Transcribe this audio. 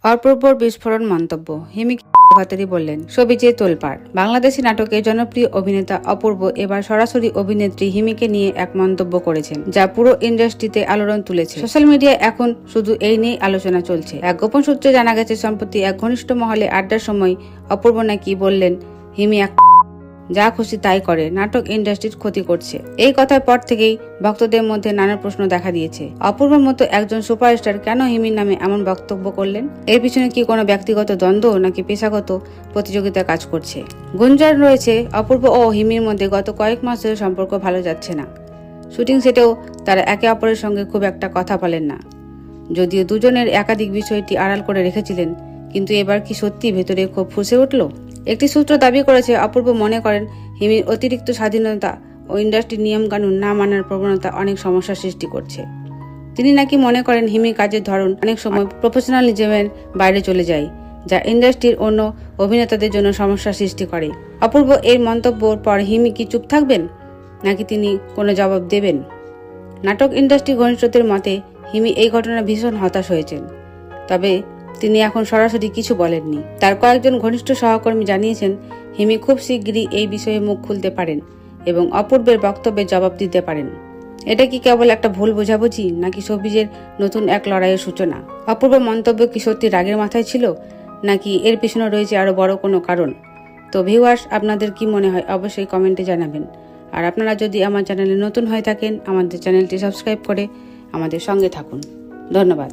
অপূর্বর বিস্ফোরণ মন্তব্য। হিমি ভাতারি বললেন, ছবিতে তোলপাড়। বাংলাদেশি নাটকের জনপ্রিয় অভিনেতা অপূর্ব এবার সরাসরি অভিনেত্রী হিমিকে নিয়ে এক মন্তব্য করেছেন, যা পুরো ইন্ডাস্ট্রিতে আলোড়ন তুলেছে। সোশ্যাল মিডিয়ায় এখন শুধু এই নিয়েই আলোচনা চলছে। এক গোপন সূত্রে জানা গেছে, সম্প্রতি এক ঘনিষ্ঠ মহলে আড্ডার সময় অপূর্ব নাকি বললেন, হিমি যা খুশি তাই করে, নাটক ইন্ডাস্ট্রির ক্ষতি করছে। এই কথার পর থেকেই ভক্তদের মধ্যে নানা প্রশ্ন দেখা দিয়েছে। অপূর্বর মতো একজন সুপারস্টার কেন হিমির নামে এমন বক্তব্য করলেন? এর পিছনে কি কোনো ব্যক্তিগত দ্বন্দ্ব নাকি পেশাগত প্রতিযোগিতা কাজ করছে? গুঞ্জন রয়েছে, অপূর্ব ও হিমির মধ্যে গত কয়েক মাস ধরে সম্পর্ক ভালো যাচ্ছে না। শুটিং সেটেও তারা একে অপরের সঙ্গে খুব একটা কথা বলেন না। যদিও দুজনের একাধিক বিষয়টি আড়াল করে রেখেছিলেন, কিন্তু এবার কি সত্যি ভেতরে খুব ফুঁসে উঠল? একটি সূত্র দাবি করেছে, অপূর্ব মনে করেন হিমির অতিরিক্ত স্বাধীনতা ও ইন্ডাস্ট্রির নিয়মকানুন না মানার প্রবণতা অনেক সমস্যার সৃষ্টি করছে। তিনি নাকি মনে করেন হিমির কাজের ধরন অনেক সময় প্রফেশনালিজমের বাইরে চলে যায়, যা ইন্ডাস্ট্রির অন্য অভিনেতাদের জন্য সমস্যা সৃষ্টি করে। অপূর্ব এই মন্তব্যের পর হিমি কি চুপ থাকবেন, নাকি তিনি কোনো জবাব দেবেন? নাটক ইন্ডাস্ট্রি ঘনিষ্ঠদের মতে হিমি এই ঘটনা ভীষণ হতাশ হয়েছেন, তবে তিনি এখন সরাসরি কিছু বলেননি। তার কয়েকজন ঘনিষ্ঠ সহকর্মী জানিয়েছেন, হিমি খুব শিগগিরই এই বিষয়ে মুখ খুলতে পারেন এবং অপূর্বের বক্তব্যের জবাব দিতে পারেন। এটা কি কেবল একটা ভুল বোঝাবুঝি, নাকি শোবিজের নতুন এক লড়াইয়ের সূচনা? অপূর্ব মন্তব্য কি সত্যি রাগের মাথায় ছিল, নাকি এর পিছনে রয়েছে আরো বড় কোনো কারণ? তো ভিউয়ার্স, আপনাদের কি মনে হয় অবশ্যই কমেন্টে জানাবেন। আর আপনারা যদি আমার চ্যানেলে নতুন হয়ে থাকেন, আমাদের চ্যানেলটি সাবস্ক্রাইব করে আমাদের সঙ্গে থাকুন। ধন্যবাদ।